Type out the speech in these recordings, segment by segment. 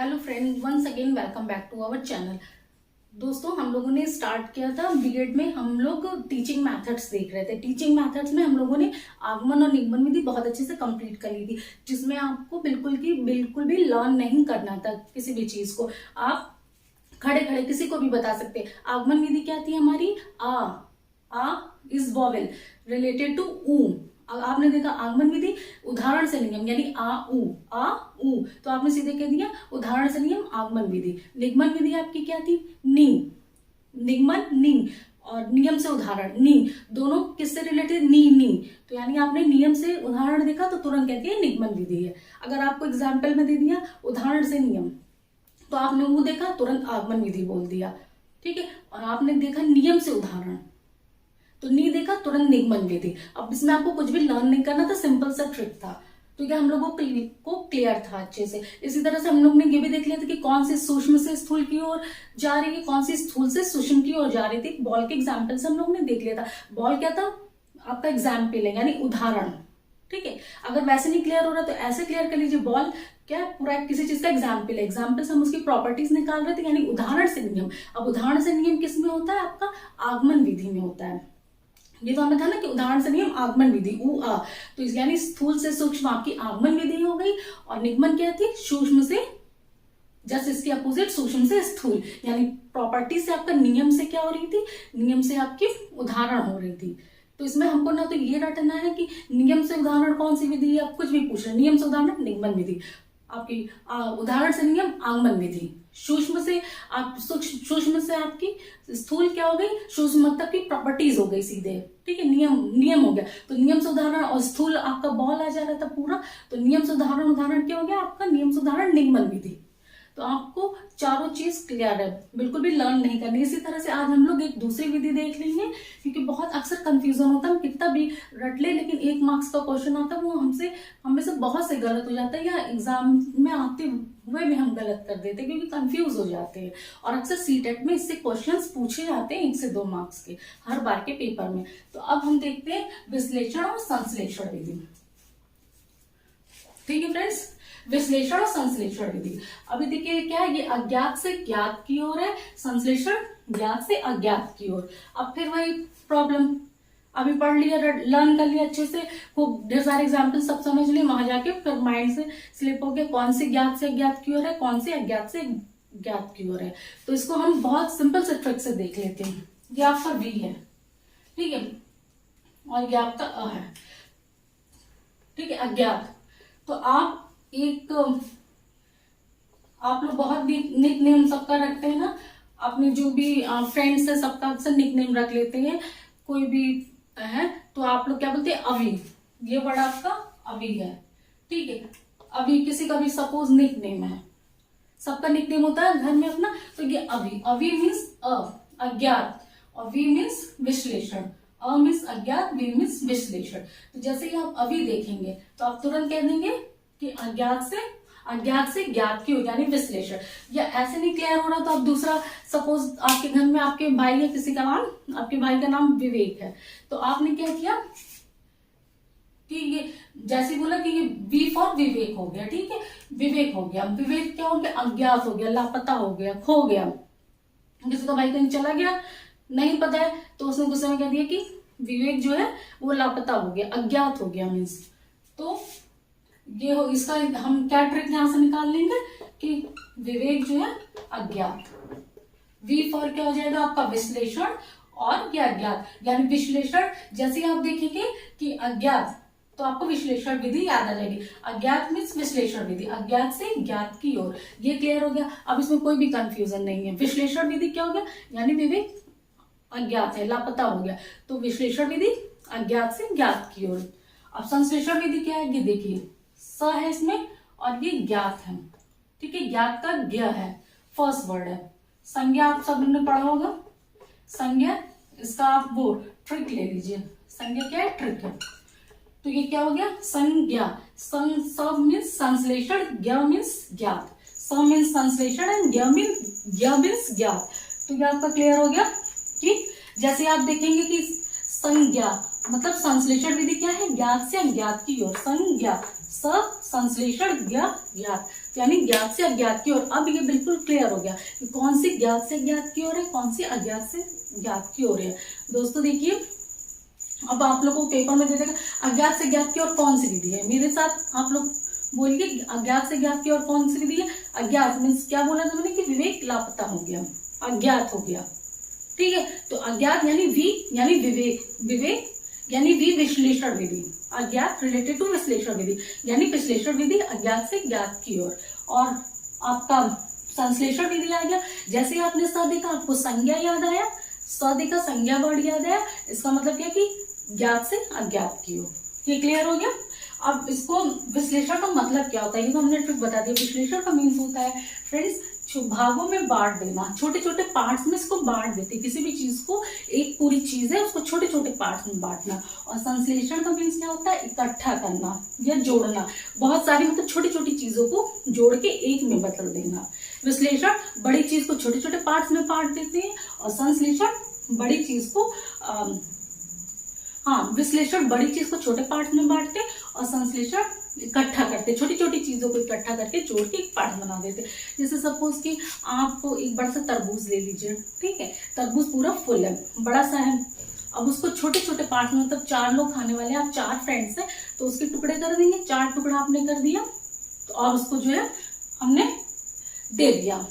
Hello friend, once again welcome back to our channel. दोस्तों, हम लोगों ने स्टार्ट किया था बीएड में, हम लोग टीचिंग मेथड्स देख रहे थे। टीचिंग मेथड्स में हम लोगों ने आगमन और निगमन विधि बहुत अच्छे से कंप्लीट कर ली थी, जिसमें आपको बिल्कुल भी लर्न नहीं करना था किसी भी चीज को। आप खड़े खड़े किसी को भी बता सकते। आगमन विधि क्या थी हमारी? आ इज वॉवेल रिलेटेड टू ऊ। आपने देखा आगमन विधि उदाहरण से नियम, यानी आ ऊ, तो आपने सीधे कह दिया उदाहरण से नियम आगमन विधि। निगमन विधि आपकी क्या थी? नी, निगमन नी, और नियम से उदाहरण नी, दोनों किससे रिलेटेड? नी। तो यानी आपने नियम से उदाहरण देखा तो तुरंत कहती है निगमन विधि है। अगर आपको एग्जाम्पल में दे दिया उदाहरण से नियम, तो आपने वो देखा तुरंत आगमन विधि बोल दिया, ठीक है। और आपने देखा नियम से उदाहरण, तो नी देखा तुरंत निगमन विधि। अब इसमें आपको कुछ भी लर्न नहीं करना था, सिंपल सा ट्रिक था, तो क्या हम लोगों को क्लियर था अच्छे से। इसी तरह से हम लोग ने ये भी देख लिया था कि कौन सी सूक्ष्म से स्थूल की ओर जा रही है, कौन सी स्थूल से सूक्ष्म की ओर जा रही थी। बॉल के एग्जाम्पल से हम लोग ने देख लिया था। बॉल क्या था? आपका एग्जाम्पल है, यानी उदाहरण, ठीक है। अगर वैसे नहीं क्लियर हो रहा तो ऐसे क्लियर कर लीजिए। बॉल क्या? पूरा किसी चीज का एग्जाम्पल है, एग्जाम्पल से हम उसकी प्रॉपर्टीज निकाल रहे थे, यानी उदाहरण से नियम। अब उदाहरण से नियम किस में होता है? आपका आगमन विधि में होता है। ये तो हमें था ना कि उदाहरण से नियम आगमन विधि ऊ आ, तो यानी स्थूल से सूक्ष्म आपकी आगमन विधि हो गई, और निगमन क्या थी? सूक्ष्म से, जस्ट इसके अपोजिट सूक्ष्म से स्थूल, यानी प्रॉपर्टी से आपका नियम से क्या हो रही थी? नियम से आपकी उदाहरण हो रही थी। तो इसमें हमको ना तो ये रटना है कि नियम से उदाहरण कौन सी विधि, आप कुछ भी पूछ रहे, नियम से उदाहरण निगमन विधि, आपकी उदाहरण से नियम आगमन विधि। सूक्ष्म से आपकी स्थूल क्या हो गई? सूक्ष्म मतलब की प्रॉपर्टीज हो गई सीधे, ठीक है। नियम हो गया, तो नियम से उदाहरण, और स्थूल आपका बॉल आ जा रहा था पूरा, तो नियम से उदाहरण क्या हो गया आपका? नियम से उदाहरण निगमन विधि। तो आपको चारों चीज क्लियर है, बिल्कुल भी लर्न नहीं करनी। इसी तरह से आज हम लोग एक दूसरी विधि देख लेंगे, क्योंकि बहुत अक्सर कंफ्यूजन होता है, हम कितना भी रट ले लेकिन 1 मार्क्स का क्वेश्चन आता है वो हमें से बहुत से गलत हो जाता है, या एग्जाम में आते हुए भी हम गलत कर देते हैं क्योंकि कंफ्यूज हो जाते हैं। और अक्सर सीटेट में इससे क्वेश्चंस पूछे जाते हैं 1 से 2 मार्क्स के हर बार के पेपर में। तो अब हम देखते हैं विश्लेषण और संश्लेषण विधि, ठीक है फ्रेंड्स। विश्लेषण और संश्लेषण विधि, अभी देखिए क्या है, ये अज्ञात से ज्ञात की ओर है, संश्लेषण ज्ञात से अज्ञात की ओर। अब फिर वही प्रॉब्लम, अभी पढ़ लिया, लर्न कर लिया अच्छे से, खूब ढेर सारे एग्जाम्पल सब समझ लिए, वहां जाके फिर माइंड से स्लिप हो गया कौन से ज्ञात से अज्ञात की ओर है, कौन से अज्ञात से ज्ञात की ओर है। तो इसको हम बहुत सिंपल से ट्रिक से देख लेते हैं। ये आपका वी है, ठीक है, और ये आपका अ है, ठीक है, अज्ञात। तो आप लोग बहुत भी निक नेम सबका रखते हैं ना, अपने जो भी फ्रेंड्स है सबका अक्सर निक नेम रख लेते हैं। कोई भी है तो आप लोग क्या बोलते हैं? अभी, ये वर्ड आपका अभी है, ठीक है। अभी किसी का भी सपोज निक नेम है, सबका निक नेम होता है घर में अपना, तो ये अभी मीन्स अज्ञात, और वी मीन्स विश्लेषण, अ मीन्स अज्ञात, वी मीन्स विश्लेषण। तो जैसे ही आप अभी देखेंगे तो आप तुरंत कह देंगे कि अज्ञात से ज्ञात की हो, यानी विश्लेषण। या ऐसे नहीं क्लियर हो रहा तो आप दूसरा, सपोज आपके घर में आपके भाई है, किसी का नाम, आपके भाई का नाम विवेक है, तो आपने क्या किया कि ये जैसे बोला कि ये वी फॉर विवेक हो गया, ठीक है, विवेक हो गया। विवेक क्या हो गया? अज्ञात हो गया, लापता हो गया, खो गया। किसी का भाई कहीं चला गया, नहीं पता है, तो उसने गुस्से में कह दिया कि विवेक जो है वो लापता हो गया, अज्ञात हो गया मीन्स। तो ये हो, इसका हम क्या ट्रिक यहां से निकाल लेंगे कि विवेक जो है अज्ञात। वी फॉर क्या हो जाएगा आपका? विश्लेषण, और क्या? अज्ञात, यानी विश्लेषण। जैसे ही आप देखेंगे कि अज्ञात, तो आपको विश्लेषण विधि याद आ जाएगी। अज्ञात मीन्स विश्लेषण विधि, अज्ञात से ज्ञात की ओर। ये क्लियर हो गया, अब इसमें कोई भी कंफ्यूजन नहीं है। विश्लेषण विधि क्या हो गया? यानी विवेक अज्ञात है, लापता हो गया, तो विश्लेषण विधि अज्ञात से ज्ञात की ओर। अब संश्लेषण विधि क्या है? ये देखिए, स है इसमें और ये ज्ञात है, ठीक है, ज्ञात का ज्ञ है, फर्स्ट वर्ड है। संज्ञा आप सब ने पढ़ा होगा, संज्ञा, इसका आप वो ट्रिक ले लीजिए। संज्ञा क्या है? ट्रिक है। तो ये क्या हो गया? संज्ञा, स मीन्स संश्लेषण, ज्ञ मीन्स ज्ञात, स मीन्स संश्लेषण एंड ज्ञ मीन्स ज्ञात। तो ये आपका क्लियर हो गया कि जैसे आप देखेंगे कि संज्ञा मतलब संश्लेषण विधि क्या है? ज्ञात से अज्ञात की ओर, संज्ञा, संश्लेषण ज्ञात, यानी ज्ञात से अज्ञात की ओर। अब ये बिल्कुल क्लियर हो गया कि कौन सी ज्ञात से अज्ञात की ओर है, कौन सी अज्ञात से ज्ञात की ओर है। दोस्तों देखिए, अब आप लोगों को पेपर में दे देगा अज्ञात से ज्ञात की ओर कौन सी विधि है। मेरे साथ आप लोग बोलिए, अज्ञात से ज्ञात की ओर कौन सी विधि है। अज्ञात मीन्स क्या बोला था मैंने कि विवेक लापता हो गया, अज्ञात हो गया। ठीक है, तो अज्ञात यानी वी यानी विवेक, विवेक यानी वी विश्लेषण विधि, अज्ञात रिलेटेड टू विश्लेषण विधि, यानी विश्लेषण विधि अज्ञात से ज्ञात की ओर। और आपका संश्लेषण विधि आ गया। जैसे आपने स देखा आपको संज्ञा याद आया, स देखा संज्ञा वर्ड याद आया। इसका मतलब क्या कि ज्ञात से अज्ञात की ओर। ये क्लियर हो गया। अब इसको विश्लेषण का मतलब क्या होता है ये तो हमने ट्रिक बता दिया। विश्लेषण का मीन्स होता है फ्रेंड्स भागों में बांट देना, छोटे छोटे पार्ट्स में इसको बांट देते। किसी भी चीज को, एक पूरी चीज है उसको छोटे छोटे पार्ट्स में बांटना। और संश्लेषण का मीन्स क्या होता है, इकट्ठा करना या जोड़ना। बहुत सारी मतलब छोटी छोटी चीजों को जोड़ के एक में बदल देना। विश्लेषण बड़ी चीज को छोटे छोटे पार्ट्स में बांट देते हैं और संश्लेषण बड़ी चीज को विश्लेषण बड़ी चीज को छोटे पार्ट्स में बांटते और संश्लेषण इकट्ठा करते, छोटी छोटी चीजों को इकट्ठा करके जोड़ के एक पार्ट बना देते। जैसे सपोज कि आप एक बड़ा सा तरबूज ले लीजिए, ठीक है, तरबूज पूरा फुल है, बड़ा सा है। अब उसको छोटे छोटे पार्ट में, मतलब 4 लोग खाने वाले हैं, आप 4 फ्रेंड्स हैं, तो उसके टुकड़े कर देंगे। 4 टुकड़ा आपने कर दिया और उसको जो है हमने दे दिया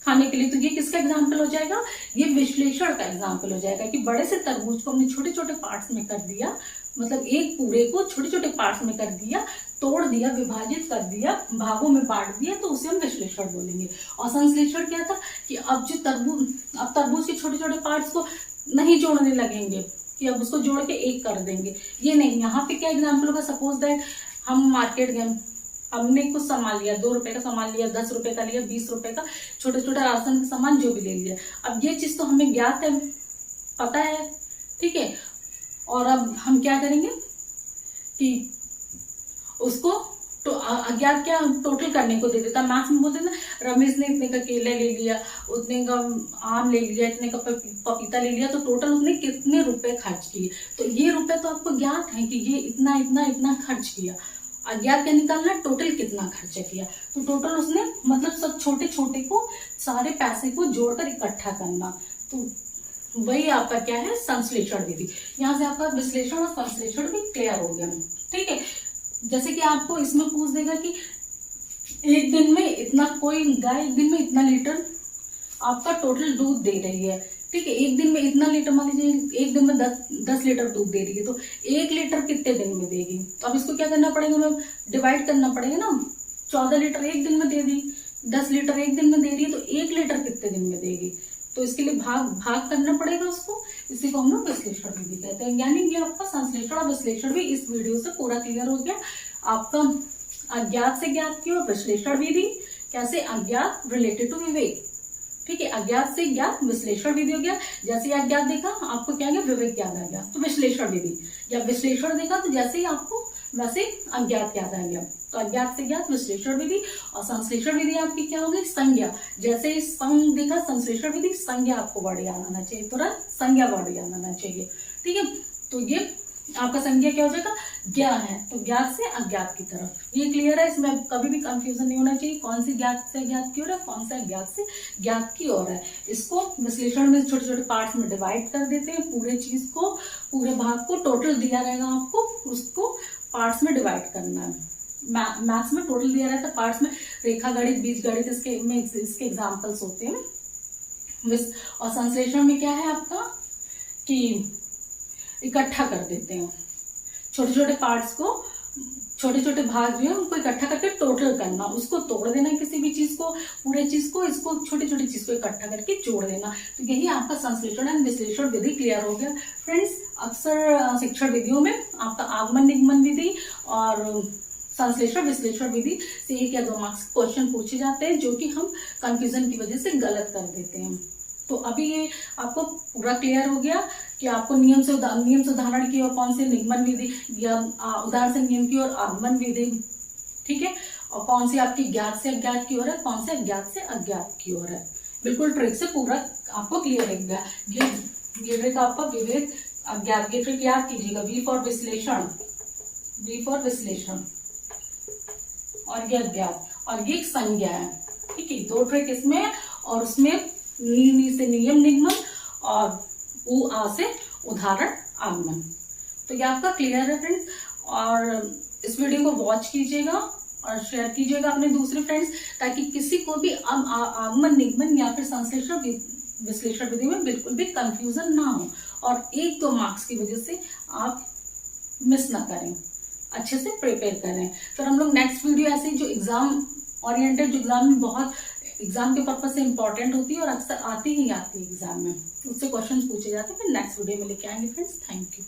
खाने के लिए। तो ये किसका एग्जाम्पल हो जाएगा, ये विश्लेषण का एग्जाम्पल हो जाएगा कि बड़े से तरबूज को हमने छोटे छोटे पार्ट्स में कर दिया, मतलब एक पूरे को छोटे छोटे पार्ट्स में कर दिया, तोड़ दिया, विभाजित कर दिया, भागों में बांट दिया, तो उसे हम विश्लेषण बोलेंगे। और संश्लेषण क्या था कि अब जो तरबूज के छोटे छोटे पार्ट्स को नहीं जोड़ने लगेंगे कि अब उसको जोड़ के एक कर देंगे, ये नहीं। यहाँ पे क्या एग्जाम्पल होगा, सपोज दैट हम मार्केट गए, हमने कुछ सामान लिया, 2 रुपए का सामान लिया, 10 रुपए का लिया, 20 रुपए का, छोटे छोटे राशन का सामान जो भी ले लिया। अब ये चीज तो हमें ज्ञात है, पता है, ठीक है। और अब हम क्या करेंगे कि उसको तो अज्ञात क्या टोटल करने को दे देता। मैथ्स में बोलते ना, रमेश ने इतने का केला ले लिया, उतने का आम ले लिया, इतने का पपीता ले लिया, तो टोटल उसने कितने रुपए खर्च किए। तो ये रुपए तो आपको ज्ञात है कि ये इतना इतना इतना खर्च किया। अज्ञात क्या निकालना, टोटल कितना खर्चा किया। तो टोटल उसने मतलब सब छोटे छोटे को, सारे पैसे को जोड़कर इकट्ठा करना। तो वही आपका क्या है, संश्लेषण विधि। यहाँ से आपका विश्लेषण और संश्लेषण भी क्लियर हो गया, ठीक है। जैसे कि आपको इसमें पूछ देगा कि एक दिन में इतना, कोई गाय एक दिन में इतना लीटर आपका टोटल दूध दे रही है, ठीक है, एक दिन में इतना लीटर, मान लीजिए एक दिन में 10 लीटर दूध दे रही है, तो 1 लीटर कितने दिन में देगी। तो अब इसको क्या करना पड़ेगा, हमें डिवाइड करना पड़ेगा ना। 14 लीटर एक दिन में दे दी, 10 लीटर एक दिन में दे रही है, तो 1 लीटर कितने दिन में देगी। तो इसके लिए भाग करना पड़ेगा उसको। इसी को हम लोग विश्लेषण विधि कहते हैं। यानी कि आपका संश्लेषण और विश्लेषण भी इस वीडियो से पूरा क्लियर हो गया। आपका अज्ञात से ज्ञात की और विश्लेषण विधि कैसे, अज्ञात रिलेटेड टू विवेक, ठीक है, अज्ञात से ज्ञात विश्लेषण विधि हो गया। जैसे ही अज्ञात देखा आपको क्या गया, विवेक याद आ गया, तो विश्लेषण विधि। या विश्लेषण देखा तो जैसे ही आपको वैसे अज्ञात याद आ गया, तो अज्ञात से ज्ञात विश्लेषण विधि। और संश्लेषण विधि आपकी क्या होगी, संज्ञा। जैसे संग देखा संश्लेषण विधि, संज्ञा आपको वर्ड याद आना चाहिए, तुरंत संज्ञा वर्ड याद आना चाहिए, ठीक है। तो ये आपका संज्ञा क्या हो जाएगा, ज्ञा है, तो ज्ञात से अज्ञात की तरफ। ये क्लियर है, इसमें कभी भी कंफ्यूजन नहीं होना चाहिए कौन सी ज्ञात से अज्ञात की ओर है, कौन सा अज्ञात से ज्ञात की ओर है। इसको विश्लेषण में छोटे छोटे पार्ट्स में डिवाइड कर देते हैं, पूरे चीज को, पूरे भाग को, टोटल दिया रहेगा आपको, उसको पार्ट्स में डिवाइड करना है। मैथ्स में टोटल दिया रहता है, पार्ट्स में रेखा गणित, बीज गणित, इसके एग्जाम्पल्स होते हैं। और संश्लेषण में क्या है आपका कि इकट्ठा कर देते हैं छोटे छोटे पार्ट्स को, छोटे छोटे भाग जो है उनको इकट्ठा करके टोटल करना, उसको तोड़ देना किसी भी चीज को, पूरे चीज को, इसको छोटी छोटी चीज को इकट्ठा करके जोड़ देना। तो यही आपका संश्लेषण एंड विश्लेषण विधि क्लियर हो गया। फ्रेंड्स, अक्सर शिक्षण विधियों में आपका आगमन निगमन विधि और संश्लेषण विश्लेषण विधि से 1 या 2 मार्क्स क्वेश्चन पूछे जाते हैं, जो कि हम कंफ्यूजन की वजह से गलत कर देते हैं। तो अभी ये आपको पूरा क्लियर हो गया कि आपको नियम से उदाहरण की और कौन से निगमन विधि या उदाहरण से नियम की और आगमन विधि, ठीक है, और कौन सी आपकी ज्ञात से अज्ञात की ओर है, कौन से अज्ञात से अज्ञात की ओर है। बिल्कुल ट्रिक से पूरा आपको क्लियर हो गया। ये ट्रिक आपका विवेक अज्ञात, ये ट्रिक याद कीजिएगा। वी फॉर विश्लेषण, वी फॉर विश्लेषण और ये अज्ञात। और ये एक संज्ञा है। ठीक है, दो ट्रिक इसमें है और उसमें नी से नियम निगमन और उ आ से उदाहरण आगमन। तो ये आपका क्लियर है फ्रेंड्स। और इस वीडियो को वॉच कीजिएगा और शेयर कीजिएगा अपने दूसरे फ्रेंड्स, ताकि किसी को भी आगमन निगमन या फिर संश्लेषण विश्लेषण विधि में बिल्कुल भी कंफ्यूजन ना हो और 1-2 मार्क्स की वजह से आप मिस ना करें, अच्छे से प्रिपेयर करें। फिर हम लोग नेक्स्ट वीडियो ऐसे जो एग्जाम ओरिएंटेड, जो एग्जाम में बहुत एग्जाम के पर्पज से इंपॉर्टेंट होती है और अक्सर आती ही आती है एग्जाम में, उससे क्वेश्चन पूछे जाते हैं, फिर नेक्स्ट वीडियो में लेके आएंगे फ्रेंड्स। Thank you.